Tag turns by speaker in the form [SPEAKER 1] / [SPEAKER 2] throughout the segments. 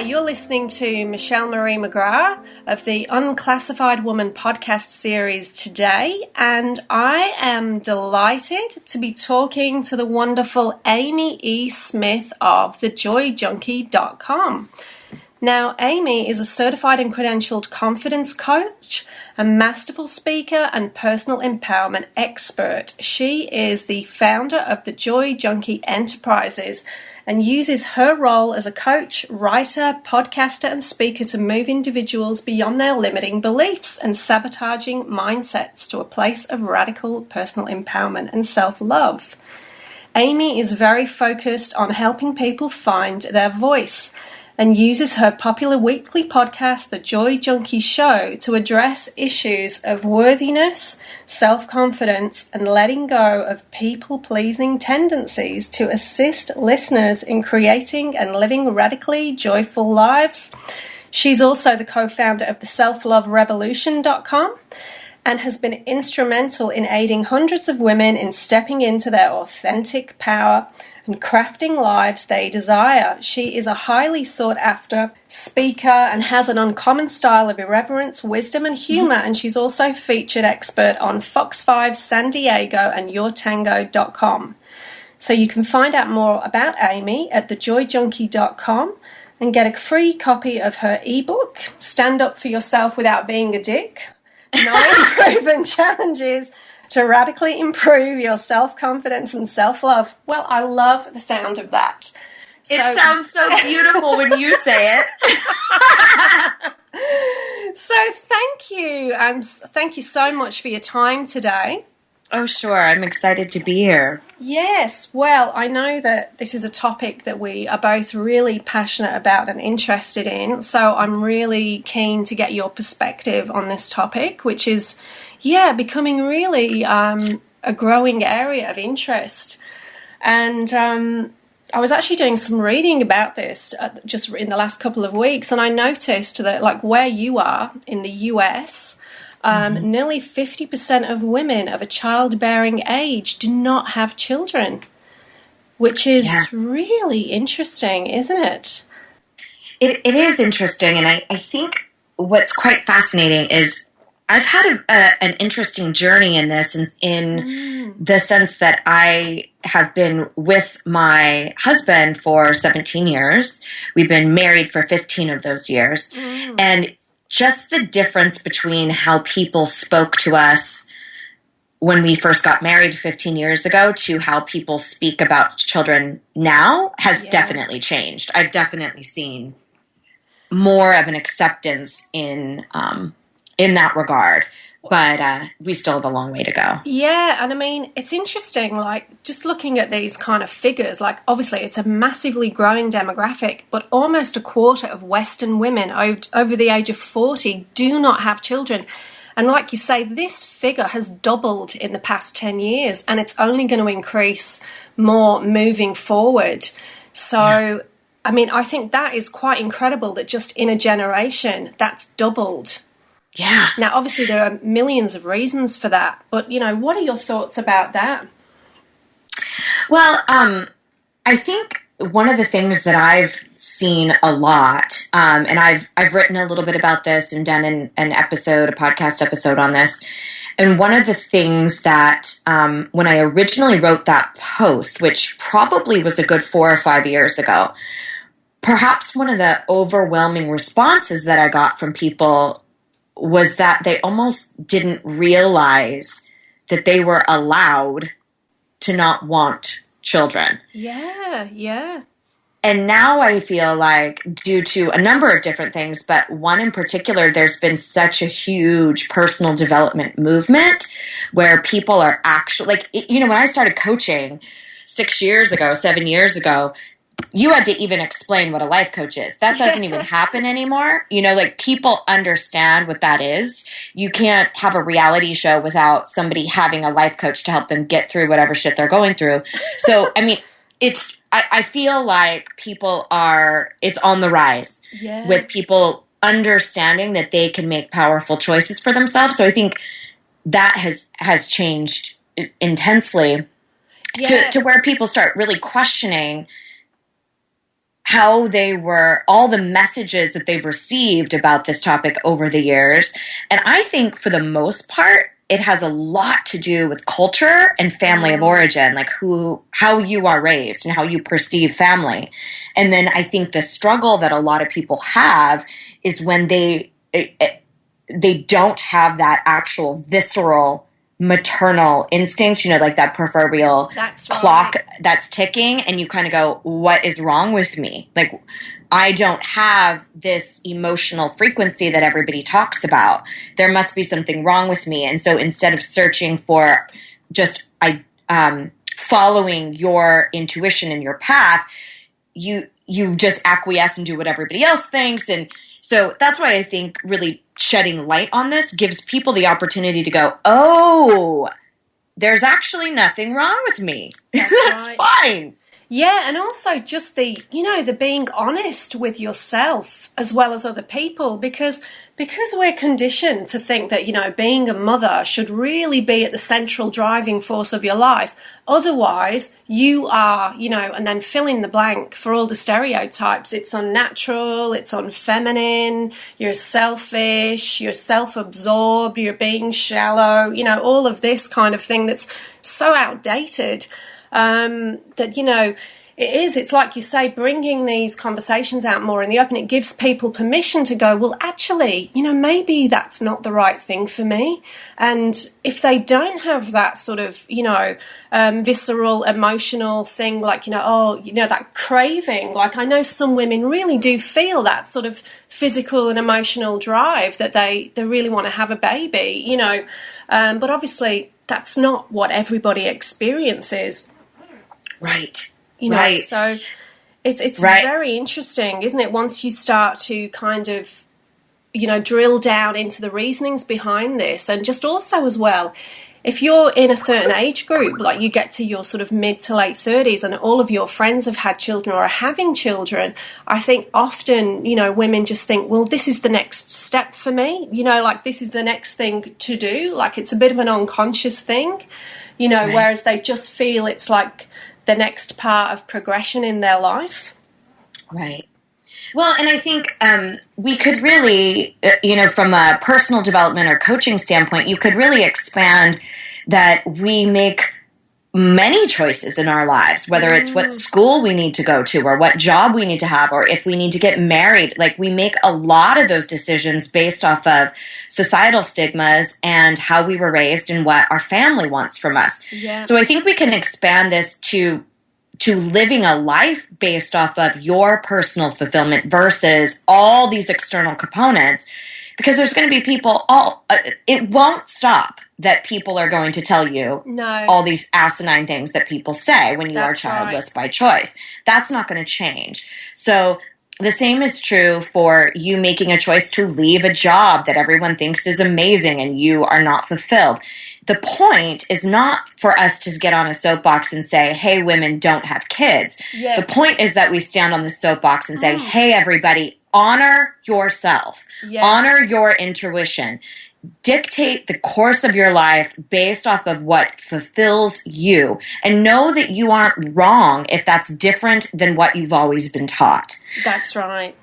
[SPEAKER 1] you're listening to Michelle Marie McGrath of the Unclassified Woman podcast series today, and I am delighted to be talking to the wonderful Amy E. Smith of thejoyjunkie.com. Now, Amy is a certified and credentialed confidence coach, a masterful speaker, and personal empowerment expert. She is the founder of the Joy Junkie Enterprises and uses her role as a coach, writer, podcaster, and speaker to move individuals beyond their limiting beliefs and sabotaging mindsets to a place of radical personal empowerment and self-love. Amy is very focused on helping people find their voice and uses her popular weekly podcast, The Joy Junkie Show, to address issues of worthiness, self-confidence, and letting go of people-pleasing tendencies to assist listeners in creating and living radically joyful lives. She's also the co-founder of the Self-love Revolution&nbsp, and has been instrumental in aiding hundreds of women in stepping into their authentic power and crafting lives they desire. She is a highly sought-after speaker and has an uncommon style of irreverence, wisdom, and humor, and she's also featured expert on Fox 5 San Diego and yourtango.com. So you can find out more about Amy at thejoyjunkie.com and get a free copy of her eBook, Stand Up for Yourself Without Being a Dick, 9 proven challenges to radically improve your self-confidence and self-love. Well, I love the sound of that.
[SPEAKER 2] It sounds so beautiful when you say it.
[SPEAKER 1] So thank you. Thank you so much for your time today.
[SPEAKER 2] Oh, sure. I'm excited to be here.
[SPEAKER 1] Yes. Well, I know that this is a topic that we are both really passionate about and interested in. So I'm really keen to get your perspective on this topic, which is, becoming really a growing area of interest. And I was actually doing some reading about this just in the last couple of weeks, and I noticed that, like, where you are in the US, nearly 50% of women of a childbearing age do not have children, which is really interesting, isn't it?
[SPEAKER 2] It is interesting, and I think what's quite fascinating is I've had an interesting journey in this, in the sense that I have been with my husband for 17 years. We've been married for 15 of those years. And just the difference between how people spoke to us when we first got married 15 years ago to how people speak about children now has definitely changed. I've definitely seen more of an acceptance in that regard, but we still have a long way to go.
[SPEAKER 1] Yeah, and I mean, it's interesting, like, just looking at these kind of figures, like, obviously it's a massively growing demographic, but almost a quarter of Western women over the age of 40 do not have children. And like you say, this figure has doubled in the past 10 years, and it's only going to increase more moving forward. So, I mean, I think that is quite incredible that just in a generation, that's doubled.
[SPEAKER 2] Yeah.
[SPEAKER 1] Now, obviously, there are millions of reasons for that, but, what are your thoughts about that?
[SPEAKER 2] Well, I think one of the things that I've seen a lot, and I've written a little bit about this and done a podcast episode on this, and one of the things that when I originally wrote that post, which probably was a good 4 or 5 years ago, perhaps one of the overwhelming responses that I got from people was that they almost didn't realize that they were allowed to not want children.
[SPEAKER 1] Yeah.
[SPEAKER 2] And now I feel like, due to a number of different things, but one in particular, there's been such a huge personal development movement where people are actually, like, when I started coaching 7 years ago, you had to even explain what a life coach is. That doesn't even happen anymore. Like, people understand what that is. You can't have a reality show without somebody having a life coach to help them get through whatever shit they're going through. So, I mean, I feel like it's on the rise with people understanding that they can make powerful choices for themselves. So I think that has changed intensely to where people start really questioning how they were, all the messages that they've received about this topic over the years. And I think for the most part, it has a lot to do with culture and family of origin, like how you are raised and how you perceive family. And then I think the struggle that a lot of people have is when they don't have that actual visceral maternal instinct, like that proverbial clock that's ticking, and you kind of go, what is wrong with me? Like, I don't have this emotional frequency that everybody talks about. There must be something wrong with me. And so instead of searching for just following your intuition and your path, you just acquiesce and do what everybody else thinks. And so that's why I think really shedding light on this gives people the opportunity to go, oh, there's actually nothing wrong with me. That's fine.
[SPEAKER 1] Yeah, and also just the being honest with yourself as well as other people, because we're conditioned to think that, being a mother should really be at the central driving force of your life. Otherwise, you are, and then fill in the blank for all the stereotypes. It's unnatural, it's unfeminine, you're selfish, you're self-absorbed, you're being shallow, all of this kind of thing that's so outdated. That, it's like you say, bringing these conversations out more in the open, it gives people permission to go, well, actually, maybe that's not the right thing for me. And if they don't have that sort of, visceral, emotional thing, like, that craving, like I know some women really do feel that sort of physical and emotional drive that they really want to have a baby, but obviously that's not what everybody experiences.
[SPEAKER 2] Right.
[SPEAKER 1] Right. So it's very interesting, isn't it? Once you start to kind of, drill down into the reasonings behind this, and just also as well, if you're in a certain age group, like you get to your sort of mid to late 30s and all of your friends have had children or are having children, I think often, women just think, well, this is the next step for me, like this is the next thing to do. Like it's a bit of an unconscious thing, right. Whereas they just feel it's like the next part of progression in their life.
[SPEAKER 2] Right. Well, and I think we could really, from a personal development or coaching standpoint, you could really expand that we make many choices in our lives, whether it's what school we need to go to or what job we need to have, or if we need to get married. Like we make a lot of those decisions based off of societal stigmas and how we were raised and what our family wants from us. Yeah. So I think we can expand this to living a life based off of your personal fulfillment versus all these external components, because there's going to be people it won't stop that people are going to tell you all these asinine things that people say when you are childless by choice. That's not going to change. So the same is true for you making a choice to leave a job that everyone thinks is amazing and you are not fulfilled. The point is not for us to get on a soapbox and say, hey, women, don't have kids. Yes. The point is that we stand on the soapbox and say, hey, everybody, honor yourself. Yes. Honor your intuition. Dictate the course of your life based off of what fulfills you. And know that you aren't wrong if that's different than what you've always been taught.
[SPEAKER 1] That's right.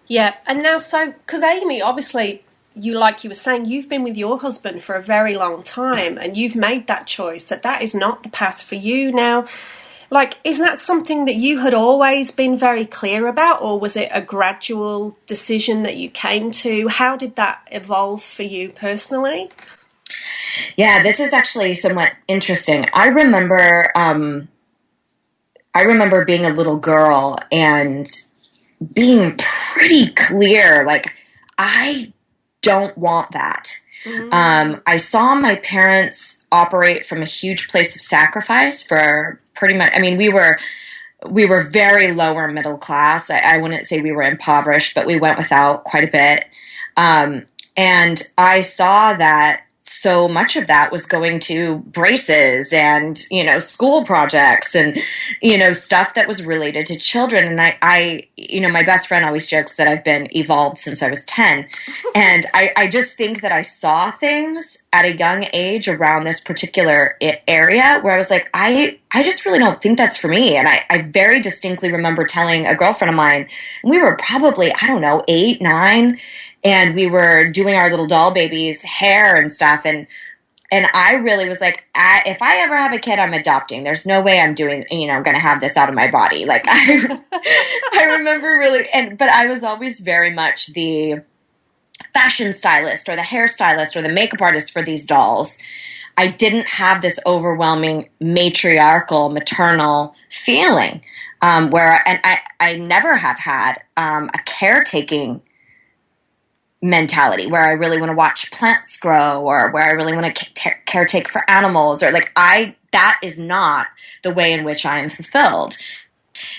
[SPEAKER 1] Yeah. And now, because Amy, obviously, like you were saying, you've been with your husband for a very long time and you've made that choice that is not the path for you now. Like, is that something that you had always been very clear about, or was it a gradual decision that you came to? How did that evolve for you personally?
[SPEAKER 2] Yeah, this is actually somewhat interesting. I remember being a little girl and being pretty clear, like, I don't want that. Mm-hmm. I saw my parents operate from a huge place of sacrifice for pretty much, we were very lower middle class. I wouldn't say we were impoverished, but we went without quite a bit. And I saw that so much of that was going to braces and, school projects and, stuff that was related to children. And I my best friend always jokes that I've been evolved since I was 10. And I just think that I saw things at a young age around this particular area where I was like, I just really don't think that's for me. And I very distinctly remember telling a girlfriend of mine, and we were probably, 8, 9, and we were doing our little doll baby's hair and stuff. And I really was like, if I ever have a kid, I'm adopting. There's no way I'm doing, I'm going to have this out of my body. Like I remember really, but I was always very much the fashion stylist or the hairstylist or the makeup artist for these dolls. I didn't have this overwhelming matriarchal, maternal feeling where I never have had a caretaking mentality where I really want to watch plants grow or where I really want to caretake for animals or that is not the way in which I am fulfilled.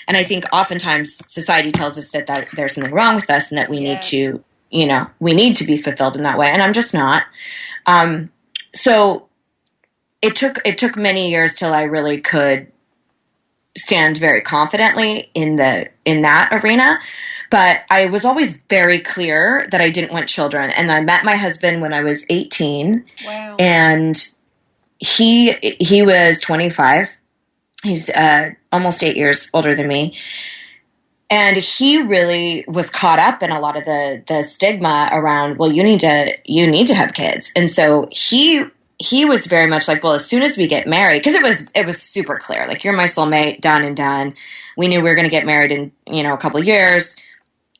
[SPEAKER 2] And I think oftentimes society tells us that there's something wrong with us and that we need to, we need to be fulfilled in that way. And I'm just not. So it took many years till I really could stand very confidently in that arena. But I was always very clear that I didn't want children. And I met my husband when I was 18.
[SPEAKER 1] Wow.
[SPEAKER 2] And he was 25. He's almost 8 years older than me. And he really was caught up in a lot of the stigma around, well, you need to have kids. And so he was very much like, well, as soon as we get married, because it was super clear, like, you're my soulmate, done and done. We knew we were going to get married in, a couple of years.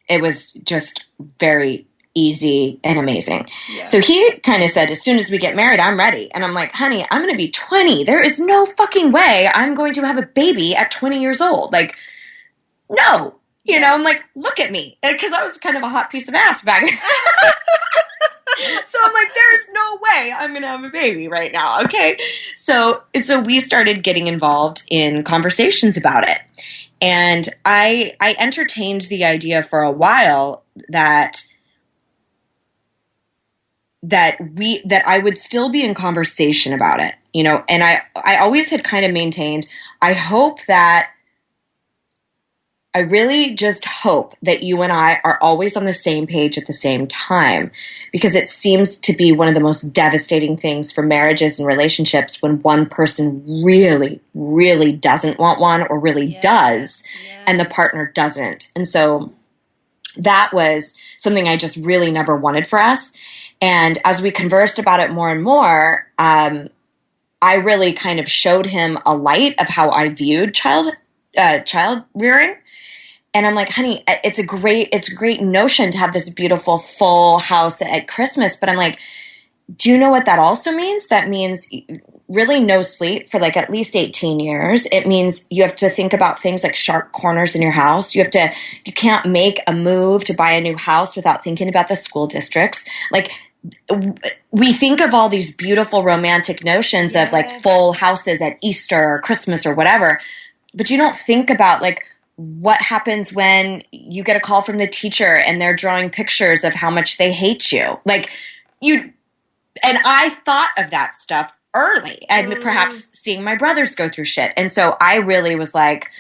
[SPEAKER 2] It was just very easy and amazing. Yeah. So he kind of said, as soon as we get married, I'm ready. And I'm like, honey, I'm going to be 20. There is no fucking way I'm going to have a baby at 20 years old. Like, no. I'm like, look at me. Because I was kind of a hot piece of ass back then. So I'm like, there's no way I'm going to have a baby right now. Okay. So we started getting involved in conversations about it. And I entertained the idea for a while that I would still be in conversation about it, and I always had kind of maintained, I really just hope that you and I are always on the same page at the same time, because it seems to be one of the most devastating things for marriages and relationships when one person really, really doesn't want one or really does, and the partner doesn't. And so that was something I just really never wanted for us. And as we conversed about it more and more, I really kind of showed him a light of how I viewed child rearing. And I'm like, honey, it's a great notion to have this beautiful full house at Christmas. But I'm like, do you know what that also means? That means really no sleep for like at least 18 years. It means you have to think about things like sharp corners in your house. You can't make a move to buy a new house without thinking about the school districts. Like, we think of all these beautiful romantic notions of like full houses at Easter or Christmas or whatever, but you don't think about like what happens when you get a call from the teacher and they're drawing pictures of how much they hate you. Like and I thought of that stuff early and perhaps seeing my brothers go through shit. And so I really was like,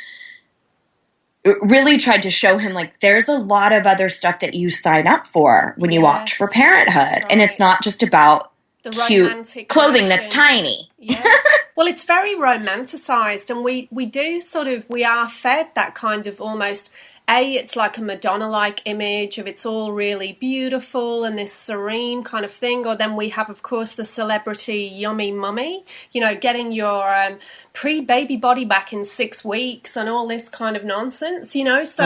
[SPEAKER 2] really tried to show him like there's a lot of other stuff that you sign up for when you opt for parenthood. Right. And it's not just about the cute clothing that's tiny.
[SPEAKER 1] Yeah. Well, it's very romanticized, and we are fed that kind of almost, it's like a Madonna-like image of it's all really beautiful and this serene kind of thing. Or then we have, of course, the celebrity yummy mummy, getting your pre-baby body back in 6 weeks and all this kind of nonsense, So yes.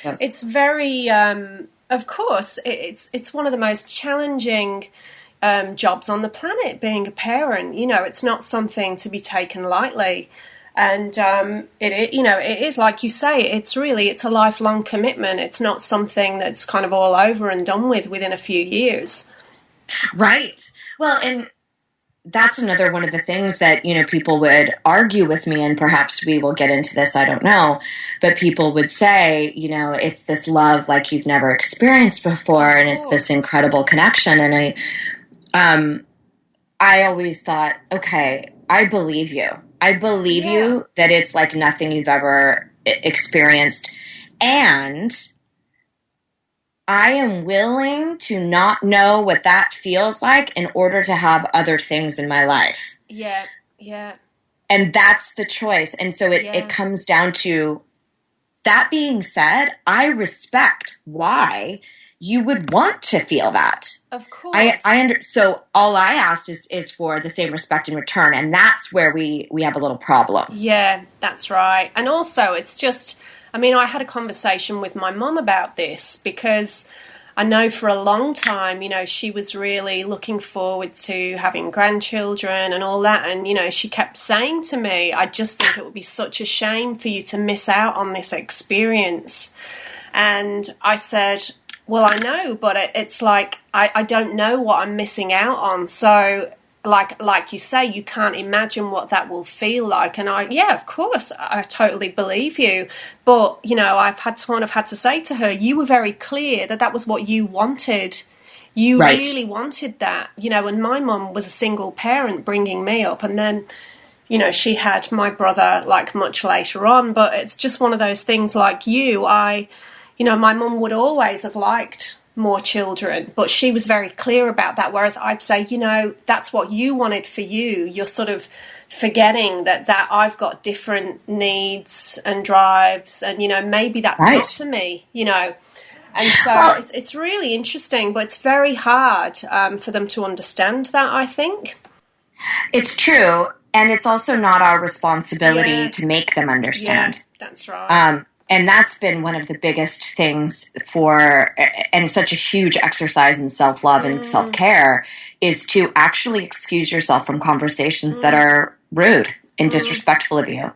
[SPEAKER 1] It's very, of course, it's one of the most challenging jobs on the planet, being a parent. It's not something to be taken lightly. And it is like you say, it's a lifelong commitment. It's not something that's kind of all over and done with within a few years.
[SPEAKER 2] Right. Well, and that's another one of the things that, people would argue with me, and perhaps we will get into this, I don't know, but people would say, it's this love like you've never experienced before, and it's this incredible connection. And I always thought, okay, I believe you. I believe you that it's like nothing you've ever experienced. And I am willing to not know what that feels like in order to have other things in my life.
[SPEAKER 1] Yeah, yeah.
[SPEAKER 2] And that's the choice. And so it comes down to, that being said, I respect why you would want to feel that.
[SPEAKER 1] Of course.
[SPEAKER 2] So all I asked is for the same respect in return. And that's where we have a little problem.
[SPEAKER 1] Yeah, that's right. And also it's just, I mean, I had a conversation with my mum about this because I know for a long time, you know, she was really looking forward to having grandchildren and all that. And, you know, she kept saying to me, I just think it would be such a shame for you to miss out on this experience. And I said, well, I know, but it's like, I don't know what I'm missing out on. So like you say, you can't imagine what that will feel like. And of course, I totally believe you. But, you know, I've had to say to her, you were very clear that was what you wanted. You really wanted that, you know, and my mum was a single parent bringing me up. And then, you know, she had my brother like much later on. But it's just one of those things like you, my mum would always have liked more children, but she was very clear about that, whereas I'd say, you know, that's what you wanted for you. You're sort of forgetting that I've got different needs and drives, and, you know, maybe that's not for me, you know. And so it's really interesting, but it's very hard for them to understand that, I think.
[SPEAKER 2] It's true, and it's also not our responsibility to make them understand.
[SPEAKER 1] Yeah, that's right.
[SPEAKER 2] And that's been one of the biggest things and such a huge exercise in self-love and self-care, is to actually excuse yourself from conversations that are rude and disrespectful of you.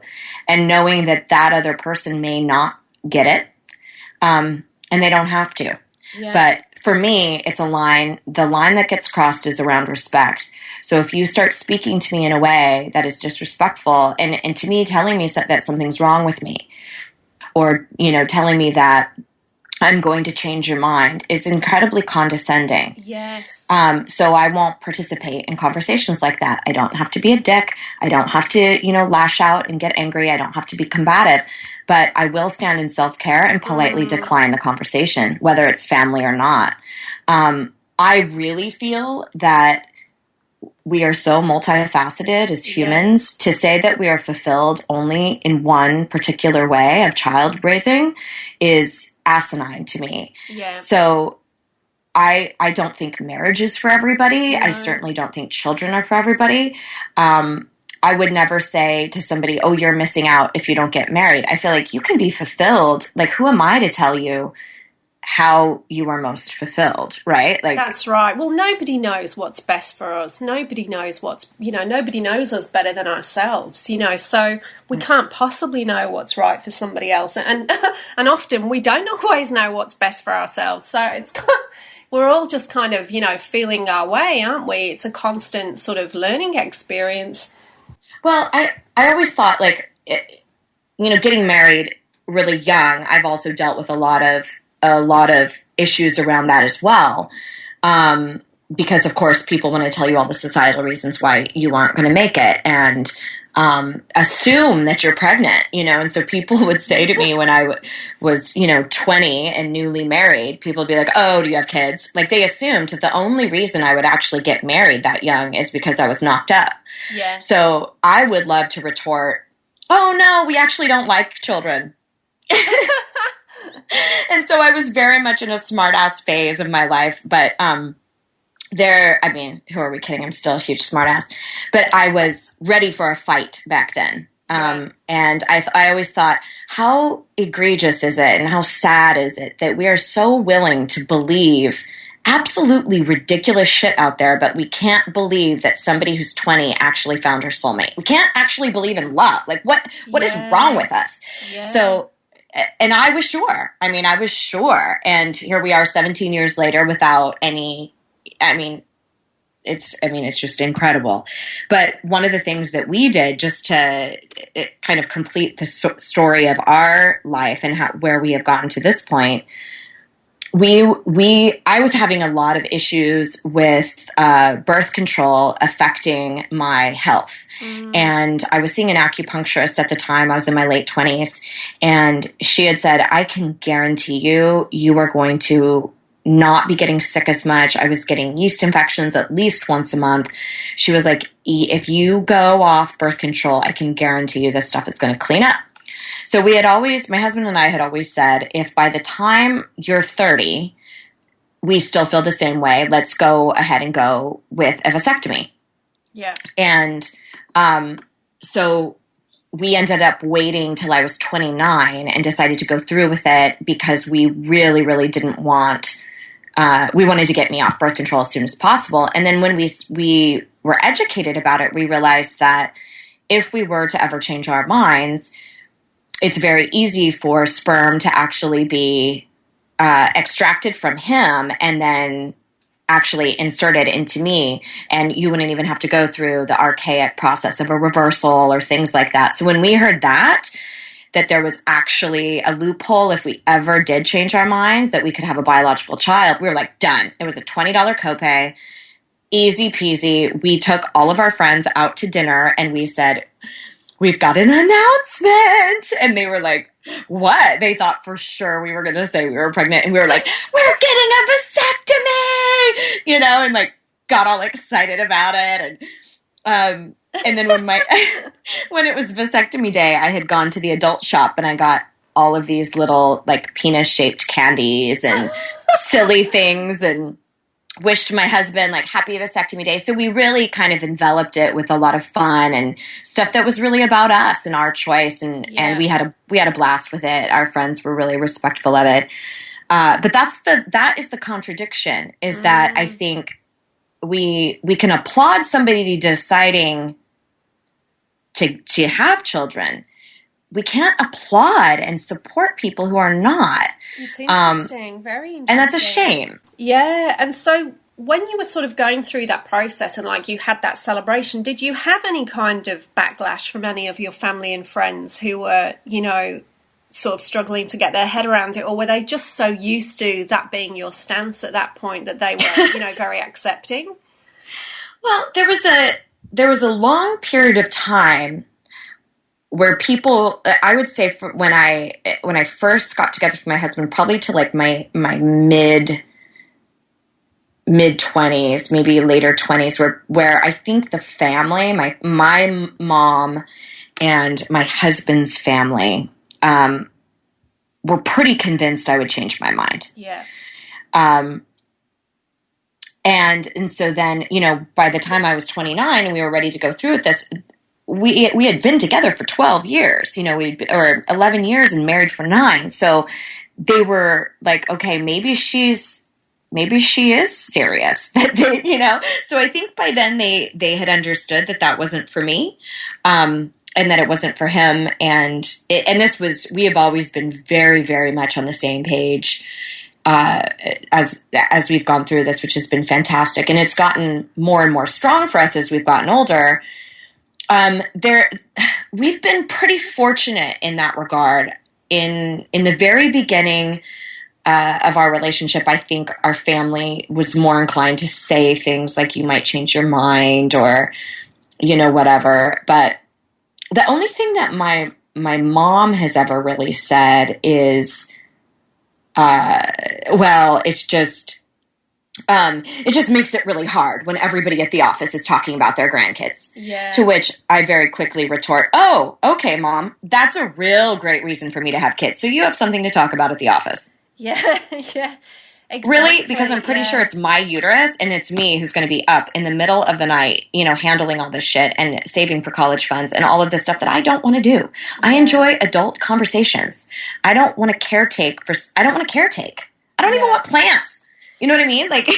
[SPEAKER 2] And knowing that other person may not get it, and they don't have to. Yeah. But for me, it's a line. The line that gets crossed is around respect. So if you start speaking to me in a way that is disrespectful, and to me telling me that something's wrong with me, or, you know, telling me that I'm going to change your mind, is incredibly condescending.
[SPEAKER 1] Yes.
[SPEAKER 2] So I won't participate in conversations like that. I don't have to be a dick. I don't have to, you know, lash out and get angry. I don't have to be combative. But I will stand in self-care and politely decline the conversation, whether it's family or not. I really feel that we are so multifaceted as humans. To say that we are fulfilled only in one particular way of child raising is asinine to me. Yeah. So I don't think marriage is for everybody. Yeah. I certainly don't think children are for everybody. I would never say to somebody, oh, you're missing out if you don't get married. I feel like you can be fulfilled. Like, who am I to tell you how you are most fulfilled, right? Like,
[SPEAKER 1] that's right. Well, nobody knows what's best for us. Nobody knows nobody knows us better than ourselves, you know, so we can't possibly know what's right for somebody else. And often we don't always know what's best for ourselves. So we're all just kind of, you know, feeling our way, aren't we? It's a constant sort of learning experience.
[SPEAKER 2] Well, I always thought, like, you know, getting married really young, I've also dealt with a lot of issues around that as well. Because, of course, people want to tell you all the societal reasons why you aren't going to make it, and assume that you're pregnant, you know. And so people would say to me when I was, you know, 20 and newly married, people would be like, oh, do you have kids? Like, they assumed that the only reason I would actually get married that young is because I was knocked up. Yeah. So I would love to retort, oh, no, we actually don't like children. And so I was very much in a smart-ass phase of my life, but who are we kidding? I'm still a huge smart-ass. But I was ready for a fight back then. And I always thought, how egregious is it and how sad is it that we are so willing to believe absolutely ridiculous shit out there, but we can't believe that somebody who's 20 actually found her soulmate. We can't actually believe in love. Like, what is wrong with us? Yeah. So... And I was sure. I was sure. And here we are 17 years later without any, it's just incredible. But one of the things that we did just to kind of complete the story of our life and where we have gotten to this point I was having a lot of issues with birth control affecting my health. And I was seeing an acupuncturist at the time. I was in my late 20s. And she had said, I can guarantee you are going to not be getting sick as much. I was getting yeast infections at least once a month. She was like, if you go off birth control, I can guarantee you this stuff is going to clean up. So my husband and I had always said, if by the time you're 30, we still feel the same way, let's go ahead and go with a vasectomy.
[SPEAKER 1] Yeah.
[SPEAKER 2] And so we ended up waiting till I was 29 and decided to go through with it because we really, really didn't want, we wanted to get me off birth control as soon as possible. And then when we were educated about it, we realized that if we were to ever change our minds, it's very easy for sperm to actually be extracted from him and then actually inserted into me. And you wouldn't even have to go through the archaic process of a reversal or things like that. So when we heard that there was actually a loophole if we ever did change our minds, that we could have a biological child, we were like, done. It was a $20 copay, easy peasy. We took all of our friends out to dinner and we said, we've got an announcement. And they were like, what? They thought for sure we were going to say we were pregnant. And we were like, we're getting a vasectomy, and like got all excited about it. And then when it was vasectomy day, I had gone to the adult shop and I got all of these little like penis shaped candies and silly things and wished my husband like happy vasectomy day. So we really kind of enveloped it with a lot of fun and stuff that was really about us and our choice. And we had a blast with it. Our friends were really respectful of it. But that is the contradiction, is that I think we can applaud somebody deciding to have children. We can't applaud and support people who are not.
[SPEAKER 1] It's interesting, very interesting.
[SPEAKER 2] And that's a shame.
[SPEAKER 1] Yeah, and so when you were sort of going through that process and like you had that celebration, did you have any kind of backlash from any of your family and friends who were, sort of struggling to get their head around it, or were they just so used to that being your stance at that point that they were, very accepting?
[SPEAKER 2] Well, there was a long period of time where people, I would say, when I first got together with my husband, probably to like my mid 20s, maybe later 20s, where I think the family, my mom and my husband's family, were pretty convinced I would change my mind.
[SPEAKER 1] Yeah.
[SPEAKER 2] And so then, by the time I was 29 and we were ready to go through with this, we had been together for 12 years, or 11 years and married for 9. So they were like, okay, maybe she is serious, So I think by then they had understood that wasn't for me, and that it wasn't for him. And we have always been very, very much on the same page, as we've gone through this, which has been fantastic. And it's gotten more and more strong for us as we've gotten older. We've been pretty fortunate in that regard. In the very beginning of our relationship, I think our family was more inclined to say things like, you might change your mind or, whatever. But the only thing that my mom has ever really said is, it just makes it really hard when everybody at the office is talking about their grandkids.
[SPEAKER 1] Yeah.
[SPEAKER 2] To which I very quickly retort, oh, okay, Mom, that's a real great reason for me to have kids. So you have something to talk about at the office.
[SPEAKER 1] Yeah, yeah. Exactly.
[SPEAKER 2] Really? Because I'm pretty sure it's my uterus and it's me who's going to be up in the middle of the night, handling all this shit and saving for college funds and all of this stuff that I don't want to do. Yeah. I enjoy adult conversations. I don't want to caretake. I don't even want plants. You know what I mean? Like,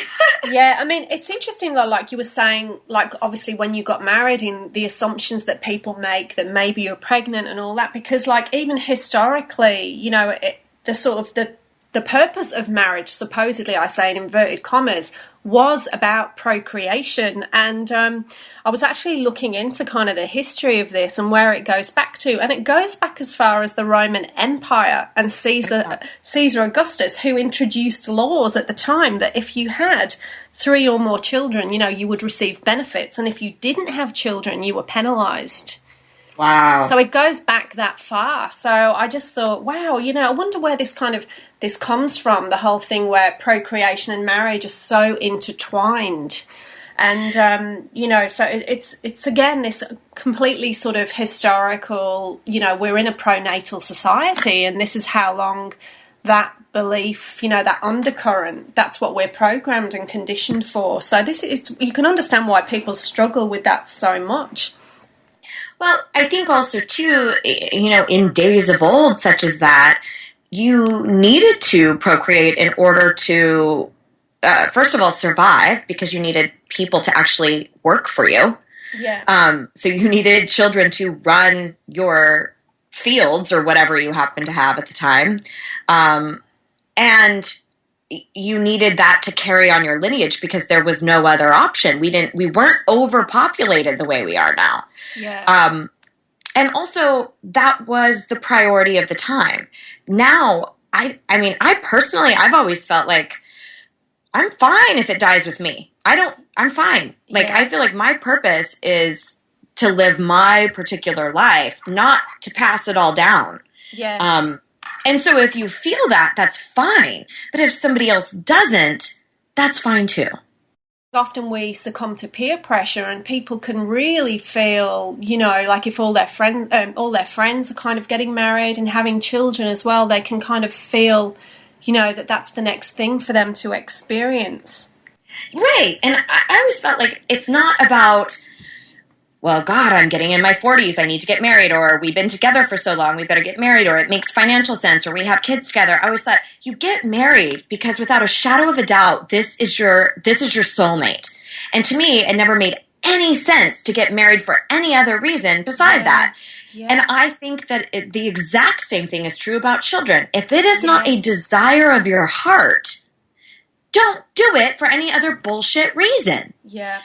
[SPEAKER 1] yeah, I mean, it's interesting though, like you were saying, like obviously when you got married and the assumptions that people make that maybe you're pregnant and all that, because like even historically, the the purpose of marriage, supposedly, I say in inverted commas, was about procreation. And I was actually looking into kind of the history of this and where it goes back to. And it goes back as far as the Roman Empire and Caesar Augustus, who introduced laws at the time that if you had 3 or more children, you know, you would receive benefits. And if you didn't have children, you were penalized.
[SPEAKER 2] Wow.
[SPEAKER 1] So it goes back that far. So I just thought, wow, you know, I wonder where this comes from, the whole thing where procreation and marriage are so intertwined. And, you know, so it's again, this completely sort of historical, you know, we're in a pronatal society, and this is how long that belief, you know, that undercurrent, that's what we're programmed and conditioned for. So this is, you can understand why people struggle with that so much.
[SPEAKER 2] Well, I think also, too, you know, in days of old, such as that, you needed to procreate in order to, first of all, survive, because you needed people to actually work for you.
[SPEAKER 1] Yeah.
[SPEAKER 2] So you needed children to run your fields or whatever you happen to have at the time. And you needed that to carry on your lineage, because there was no other option. We weren't overpopulated the way we are now.
[SPEAKER 1] Yeah.
[SPEAKER 2] And also, that was the priority of the time. Now, I mean, I've always felt like I'm fine if it dies with me. I'm fine. Like,
[SPEAKER 1] Yeah.
[SPEAKER 2] I feel like my purpose is to live my particular life, not to pass it all down.
[SPEAKER 1] Yes.
[SPEAKER 2] And so if you feel that, that's fine. But if somebody else doesn't, that's fine too.
[SPEAKER 1] Often we succumb to peer pressure, and people can really feel, you know, like if all their friends are kind of getting married and having children as well, they can kind of feel, you know, that that's the next thing for them to experience.
[SPEAKER 2] Right. And I always felt like it's not about, well, God, I'm getting in my 40s, I need to get married, or we've been together for so long, we better get married, or it makes financial sense, or we have kids together. I always thought, you get married because without a shadow of a doubt, this is your soulmate. And to me, it never made any sense to get married for any other reason beside that. Yeah. And I think that the exact same thing is true about children. If it is not a desire of your heart, don't do it for any other bullshit reason.
[SPEAKER 1] Yeah.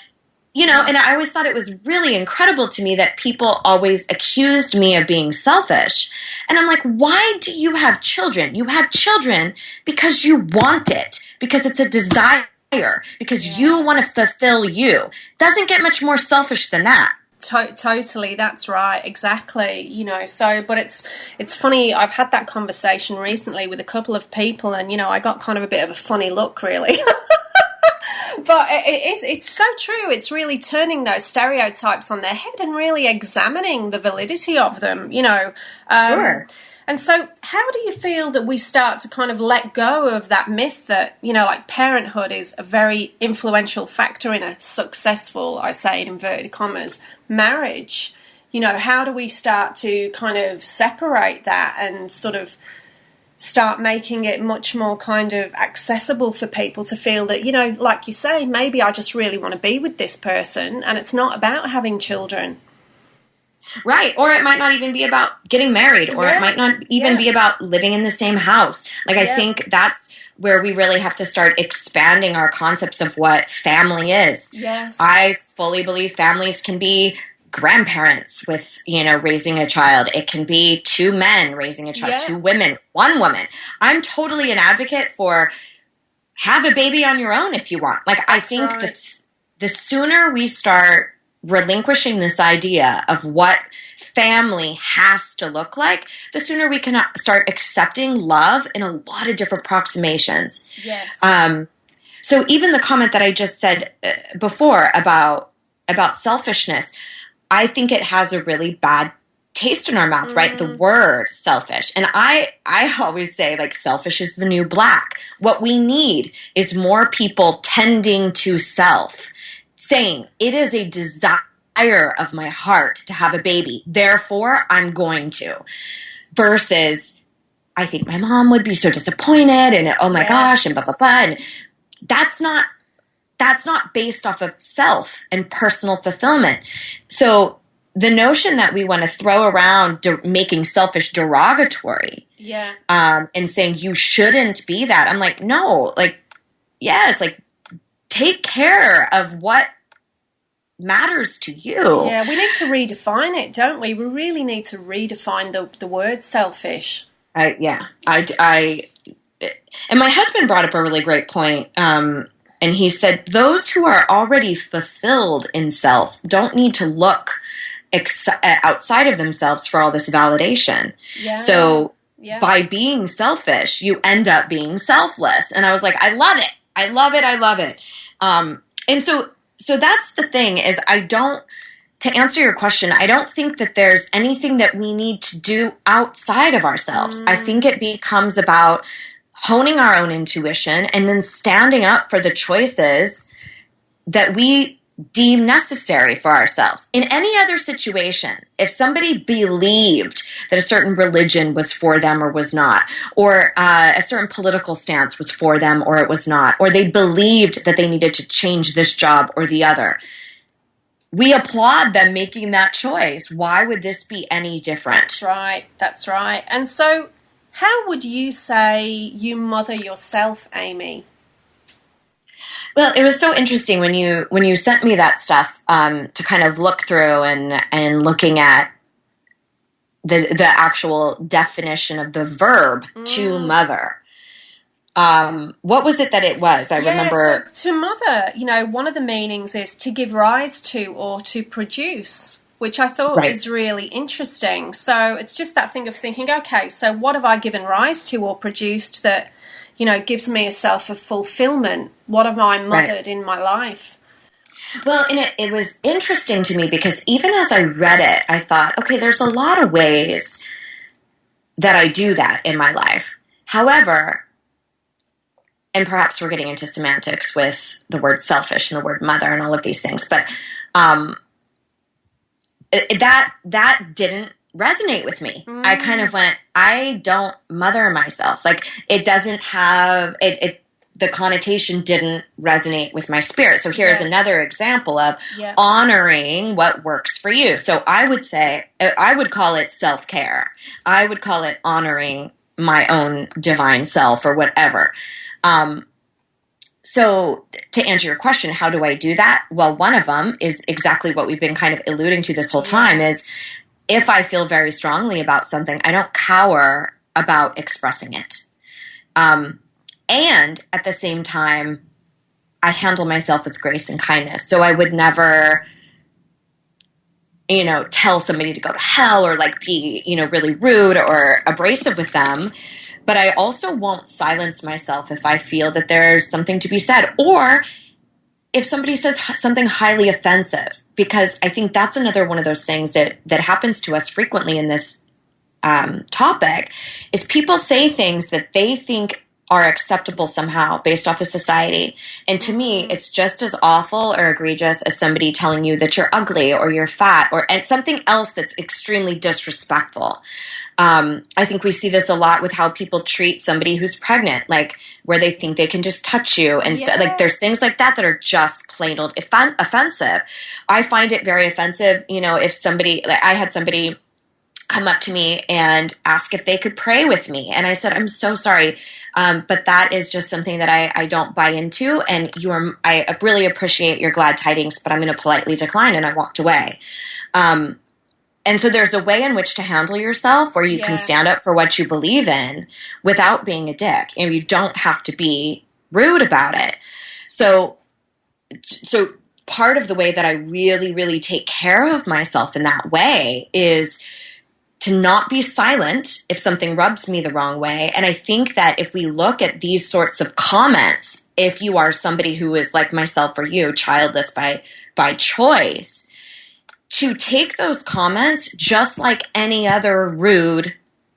[SPEAKER 2] You know, and I always thought it was really incredible to me that people always accused me of being selfish. And I'm like, why do you have children? You have children because you want it, because it's a desire, because you want to fulfill you. Doesn't get much more selfish than that.
[SPEAKER 1] Totally, that's right, exactly. You know, so, but it's funny, I've had that conversation recently with a couple of people, and, you know, I got kind of a bit of a funny look, really. But it's so true. It's really turning those stereotypes on their head and really examining the validity of them, you know.
[SPEAKER 2] Sure.
[SPEAKER 1] And so how do you feel that we start to kind of let go of that myth that, you know, like parenthood is a very influential factor in a successful, I say in inverted commas, marriage? You know, how do we start to kind of separate that and sort of start making it much more kind of accessible for people to feel that, you know, like you say, maybe I just really want to be with this person and it's not about having children.
[SPEAKER 2] Right. Or it might not even be about getting married, or it might not even be about living in the same house. Like, I think that's where we really have to start expanding our concepts of what family is.
[SPEAKER 1] Yes.
[SPEAKER 2] I fully believe families can be grandparents with, you know, raising a child. It can be 2 men raising a child, 2 women, 1 woman. I'm totally an advocate for have a baby on your own if you want. Like, I think that the sooner we start relinquishing this idea of what family has to look like, the sooner we can start accepting love in a lot of different approximations.
[SPEAKER 1] Yes.
[SPEAKER 2] So even the comment that I just said before about selfishness, I think it has a really bad taste in our mouth, right? The word selfish. And I always say, like, selfish is the new black. What we need is more people tending to self, saying it is a desire of my heart to have a baby, therefore I'm going to, versus I think my mom would be so disappointed and oh my gosh and blah blah blah. And that's not based off of self and personal fulfillment. So the notion that we want to throw around making selfish derogatory, and saying you shouldn't be that. I'm like, no, like, yes, like, take care of what matters to you.
[SPEAKER 1] Yeah, we need to redefine it, don't we? We really need to redefine the word selfish.
[SPEAKER 2] And my husband brought up a really great point. And he said, those who are already fulfilled in self don't need to look outside of themselves for all this validation. Yeah. So by being selfish, you end up being selfless. And I was like, I love it. I love it. I love it. And so that's the thing is to answer your question, I don't think that there's anything that we need to do outside of ourselves. I think it becomes about honing our own intuition and then standing up for the choices that we deem necessary for ourselves. In any other situation, if somebody believed that a certain religion was for them or was not, or a certain political stance was for them or it was not, or they believed that they needed to change this job or the other, we applaud them making that choice. Why would this be any different?
[SPEAKER 1] That's right. That's right. And so how would you say you mother yourself, Amy?
[SPEAKER 2] Well, it was so interesting when you sent me that stuff to kind of look through and looking at the actual definition of the verb to mother. What was it that it was? I remember.
[SPEAKER 1] So to mother, one of the meanings is to give rise to or to produce, which I thought was really interesting. So it's just that thing of thinking, okay, so what have I given rise to or produced that gives me a self of fulfillment? What have I mothered in my life?
[SPEAKER 2] Well, and it was interesting to me because even as I read it, I thought, okay, there's a lot of ways that I do that in my life. However, and perhaps we're getting into semantics with the word selfish and the word mother and all of these things, but that didn't resonate with me. I kind of went, I don't mother myself. Like, it doesn't have the connotation didn't resonate with my spirit. So here's another example of honoring what works for you. So I would say, I would call it self-care. I would call it honoring my own divine self or whatever. So to answer your question, how do I do that? Well, one of them is exactly what we've been kind of alluding to this whole time is, if I feel very strongly about something, I don't cower about expressing it. And at the same time, I handle myself with grace and kindness. So I would never, tell somebody to go to hell or like be, really rude or abrasive with them. But I also won't silence myself if I feel that there's something to be said, or if somebody says something highly offensive, because I think that's another one of those things that happens to us frequently in this topic, is people say things that they think are acceptable somehow based off of society. And to me, it's just as awful or egregious as somebody telling you that you're ugly or you're fat and something else that's extremely disrespectful. I think we see this a lot with how people treat somebody who's pregnant, like where they think they can just touch you and like there's things like that are just plain old offensive. I find it very offensive, if somebody, like I had somebody come up to me and ask if they could pray with me. And I said, I'm so sorry. But that is just something that I don't buy into. And I really appreciate your glad tidings, but I'm going to politely decline. And I walked away. And so there's a way in which to handle yourself where you can stand up for what you believe in without being a dick. And you don't have to be rude about it. So part of the way that I really, really take care of myself in that way is to not be silent if something rubs me the wrong way. And I think that if we look at these sorts of comments, if you are somebody who is like myself or you, childless by choice, to take those comments just like any other rude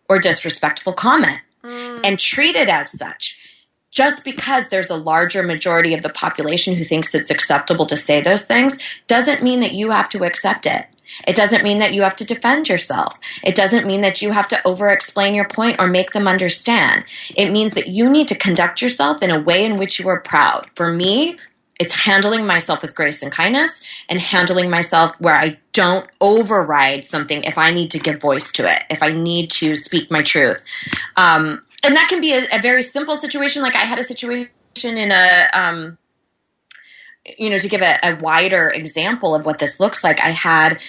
[SPEAKER 2] or disrespectful comment and treat it as such. Just because there's a larger majority of the population who thinks it's acceptable to say those things doesn't mean that you have to accept it. It doesn't mean that you have to defend yourself. It doesn't mean that you have to over-explain your point or make them understand. It means that you need to conduct yourself in a way in which you are proud. For me, it's handling myself with grace and kindness, and handling myself where I don't override something if I need to give voice to it, if I need to speak my truth. And that can be a very simple situation. Like I had a situation in a, to give a wider example of what this looks like, I had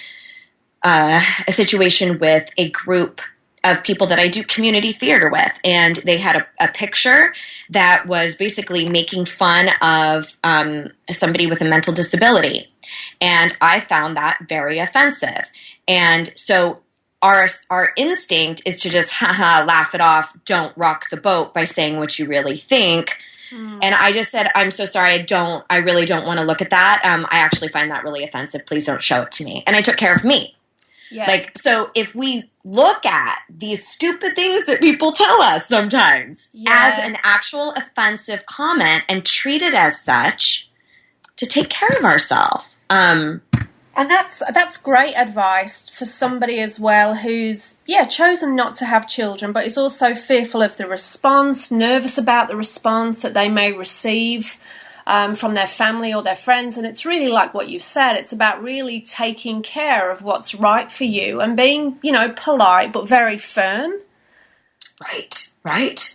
[SPEAKER 2] a situation with a group of people that I do community theater with, and they had a picture that was basically making fun of somebody with a mental disability, and I found that very offensive. And so our instinct is to just laugh it off, don't rock the boat by saying what you really think. And I just said, I'm so sorry, I really don't want to look at that. I actually find that really offensive. Please don't show it to me. And I took care of me. Yeah. Like, so if we look at these stupid things that people tell us sometimes as an actual offensive comment and treat it as such, to take care of ourselves. And
[SPEAKER 1] that's great advice for somebody as well who's, chosen not to have children, but is also fearful of the response, nervous about the response that they may receive from their family or their friends. And it's really like what you said. It's about really taking care of what's right for you and being, polite but very firm.
[SPEAKER 2] Right.
[SPEAKER 1] Right.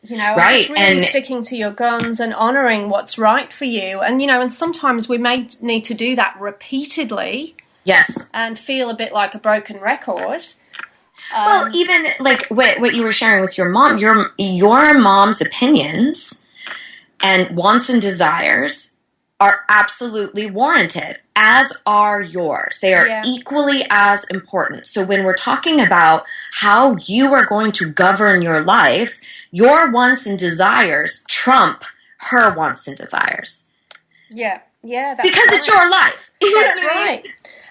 [SPEAKER 1] Really sticking to your guns and honoring what's right for you. And, and sometimes we may need to do that repeatedly.
[SPEAKER 2] Yes.
[SPEAKER 1] And feel a bit like a broken record.
[SPEAKER 2] Well, even like what you were sharing with your mom, your mom's opinions and wants and desires are absolutely warranted, as are yours. They are equally as important. So when we're talking about how you are going to govern your life, your wants and desires trump her wants and desires.
[SPEAKER 1] Yeah, that's
[SPEAKER 2] because it's your life.
[SPEAKER 1] That's right.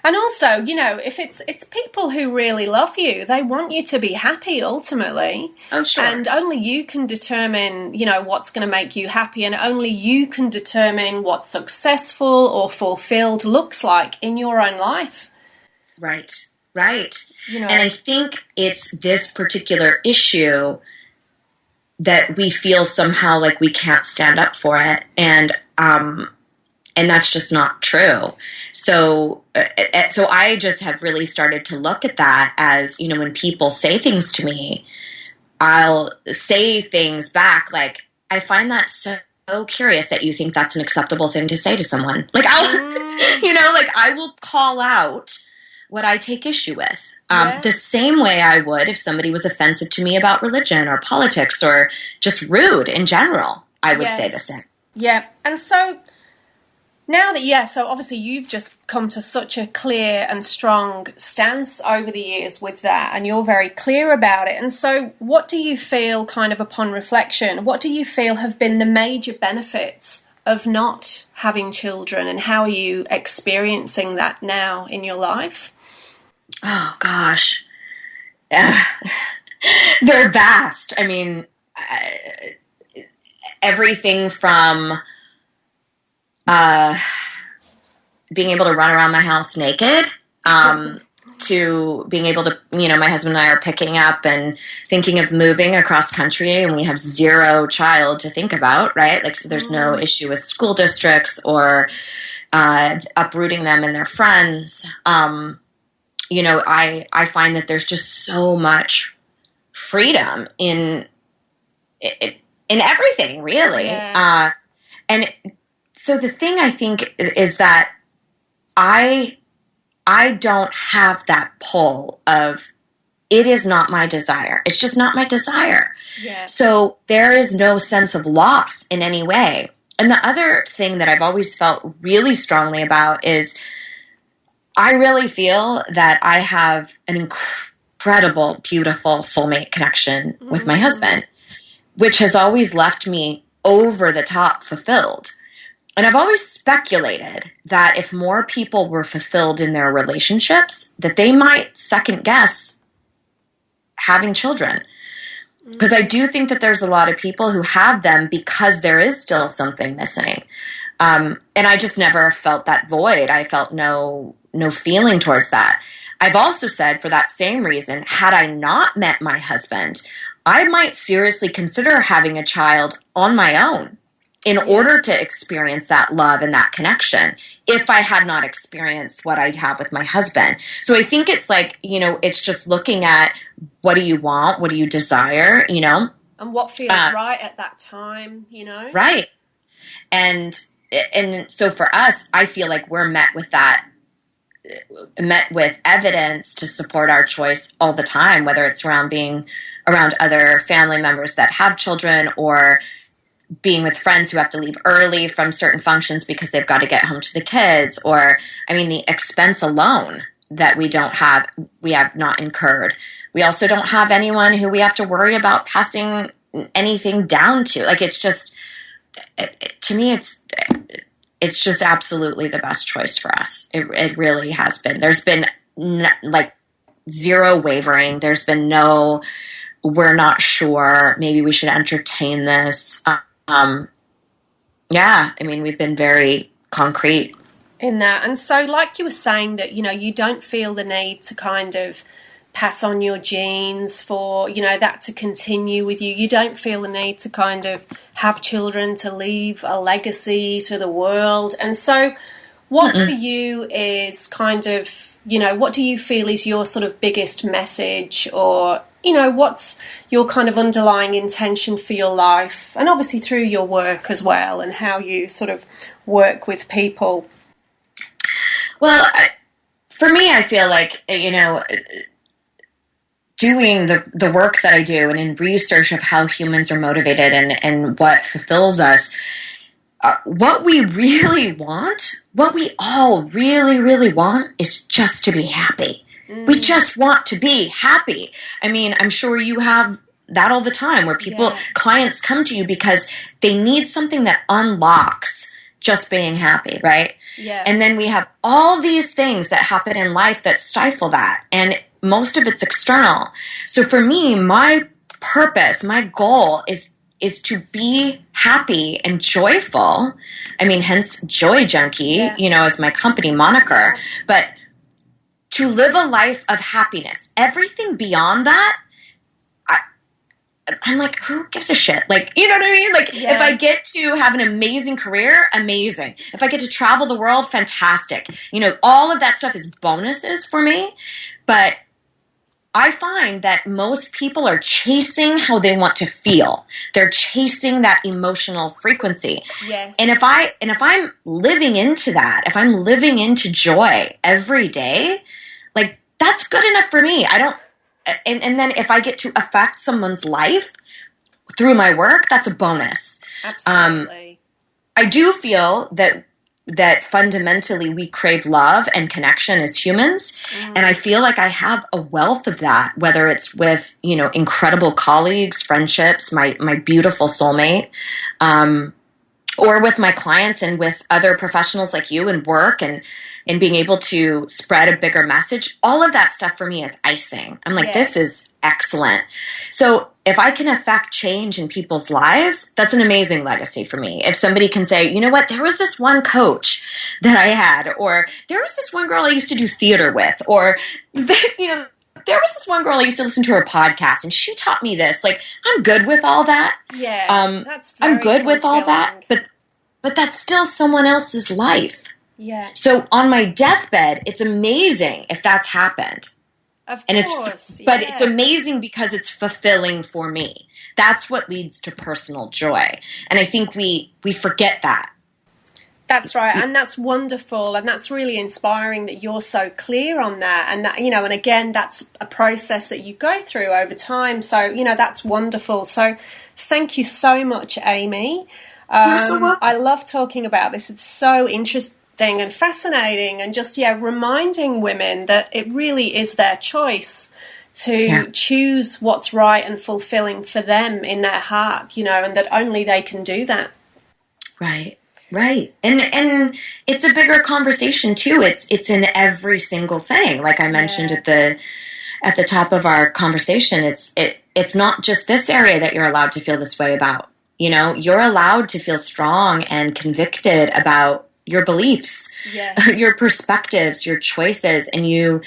[SPEAKER 1] And also, if it's people who really love you, they want you to be happy ultimately.
[SPEAKER 2] Oh, sure.
[SPEAKER 1] And only you can determine, what's going to make you happy, and only you can determine what successful or fulfilled looks like in your own life.
[SPEAKER 2] Right. And I think it's this particular issue that we feel somehow like we can't stand up for it, and that's just not true. So I just have really started to look at that as, when people say things to me, I'll say things back like, I find that so curious that you think that's an acceptable thing to say to someone. Like I will call out what I take issue with. The same way I would if somebody was offensive to me about religion or politics or just rude in general. I would say the same.
[SPEAKER 1] Yeah. And so now that, so obviously you've just come to such a clear and strong stance over the years with that, and you're very clear about it. And so what do you feel, kind of upon reflection, what do you feel have been the major benefits of not having children, and how are you experiencing that now in your life?
[SPEAKER 2] Oh, gosh. They're vast. I mean, everything from being able to run around my house naked, to being able to, my husband and I are picking up and thinking of moving across country, and we have zero child to think about, right? Like, so there's no issue with school districts or uprooting them and their friends. I find that there's just so much freedom in everything, really. Yeah. And so the thing I think is that I don't have that pull of, it is not my desire. It's just not my desire. Yeah. So there is no sense of loss in any way. And the other thing that I've always felt really strongly about is I really feel that I have an incredible, beautiful soulmate connection with my husband, which has always left me over the top fulfilled. And I've always speculated that if more people were fulfilled in their relationships, that they might second guess having children. Because I do think that there's a lot of people who have them because there is still something missing. And I just never felt that void. I felt no feeling towards that. I've also said, for that same reason, had I not met my husband, I might seriously consider having a child on my own. in order to experience that love and that connection if I had not experienced what I'd have with my husband. So I think it's like, it's just looking at what do you want? What do you desire?
[SPEAKER 1] And what feels right at that time,
[SPEAKER 2] Right. And so for us, I feel like we're met with evidence to support our choice all the time, whether it's around being around other family members that have children or being with friends who have to leave early from certain functions because they've got to get home to the kids, or, the expense alone that we have not incurred. We also don't have anyone who we have to worry about passing anything down to. Like, it's just, to me, it's just absolutely the best choice for us. It really has been. There's been zero wavering. There's been no, we're not sure, maybe we should entertain this. We've been very concrete
[SPEAKER 1] in that. And so, like you were saying, that, you don't feel the need to kind of pass on your genes for, that to continue with you. You don't feel the need to kind of have children to leave a legacy to the world. And so what for you is kind of, what do you feel is your sort of biggest message, or, what's your kind of underlying intention for your life, and obviously through your work as well, and how you sort of work with people?
[SPEAKER 2] Well, for me, I feel like, doing the work that I do and in research of how humans are motivated and what fulfills us, what we really want, what we all really, really want is just to be happy. We just want to be happy. I'm sure you have that all the time where clients come to you because they need something that unlocks just being happy, right?
[SPEAKER 1] Yeah.
[SPEAKER 2] And then we have all these things that happen in life that stifle that. And most of it's external. So for me, my purpose, my goal is to be happy and joyful. Hence Joy Junkie, as my company moniker. But to live a life of happiness. Everything beyond that, I'm like, who gives a shit? Like, you know what I mean? Like, if I get to have an amazing career, amazing. If I get to travel the world, fantastic. All of that stuff is bonuses for me. But I find that most people are chasing how they want to feel. They're chasing that emotional frequency.
[SPEAKER 1] Yes.
[SPEAKER 2] And if I'm living into that, if I'm living into joy every day, like, that's good enough for me. And then if I get to affect someone's life through my work, that's a bonus.
[SPEAKER 1] Absolutely.
[SPEAKER 2] I do feel that fundamentally we crave love and connection as humans. And I feel like I have a wealth of that, whether it's with, incredible colleagues, friendships, my beautiful soulmate, or with my clients and with other professionals like you in work and being able to spread a bigger message. All of that stuff for me is icing. I'm like, This is excellent. So if I can affect change in people's lives, that's an amazing legacy for me. If somebody can say, you know what, there was this one coach that I had, or there was this one girl I used to do theater with, or, there was this one girl I used to listen to her podcast and she taught me this. Like, I'm good with all that.
[SPEAKER 1] Yeah.
[SPEAKER 2] I'm good with all that, but that's still someone else's life.
[SPEAKER 1] Yeah.
[SPEAKER 2] So on my deathbed, it's amazing if that's happened.
[SPEAKER 1] Of
[SPEAKER 2] course. But it's amazing because it's fulfilling for me. That's what leads to personal joy. And I think we forget that.
[SPEAKER 1] That's right. And that's wonderful. And that's really inspiring that you're so clear on that. And that, and again, that's a process that you go through over time. So, that's wonderful. So thank you so much, Amy.
[SPEAKER 2] You're so welcome.
[SPEAKER 1] I love talking about this. It's so interesting and fascinating, and just reminding women that it really is their choice to choose what's right and fulfilling for them in their heart, and that only they can do that. Right.
[SPEAKER 2] And it's a bigger conversation too. It's in every single thing. Like I mentioned at the top of our conversation, it's not just this area that you're allowed to feel this way about. You're allowed to feel strong and convicted about your beliefs, your perspectives, your choices, and you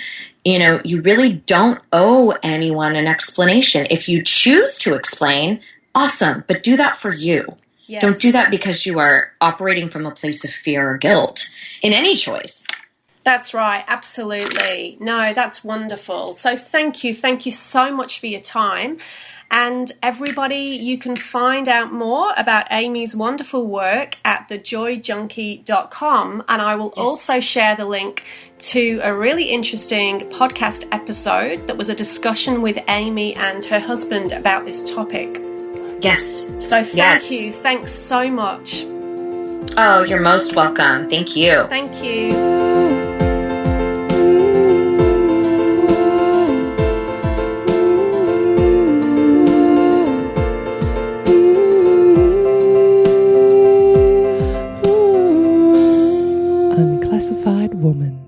[SPEAKER 2] really don't owe anyone an explanation. If you choose to explain, awesome, but do that for you.
[SPEAKER 1] Yes.
[SPEAKER 2] Don't do that because you are operating from a place of fear or guilt in any choice.
[SPEAKER 1] That's right. Absolutely. No, that's wonderful. So thank you. Thank you so much for your time. And everybody, you can find out more about Amy's wonderful work at thejoyjunkie.com. And I will also share the link to a really interesting podcast episode that was a discussion with Amy and her husband about this topic.
[SPEAKER 2] Yes.
[SPEAKER 1] So thank you. Thanks so much.
[SPEAKER 2] Oh, you're most welcome. Thank you.
[SPEAKER 1] Thank you.
[SPEAKER 3] Unclassified woman.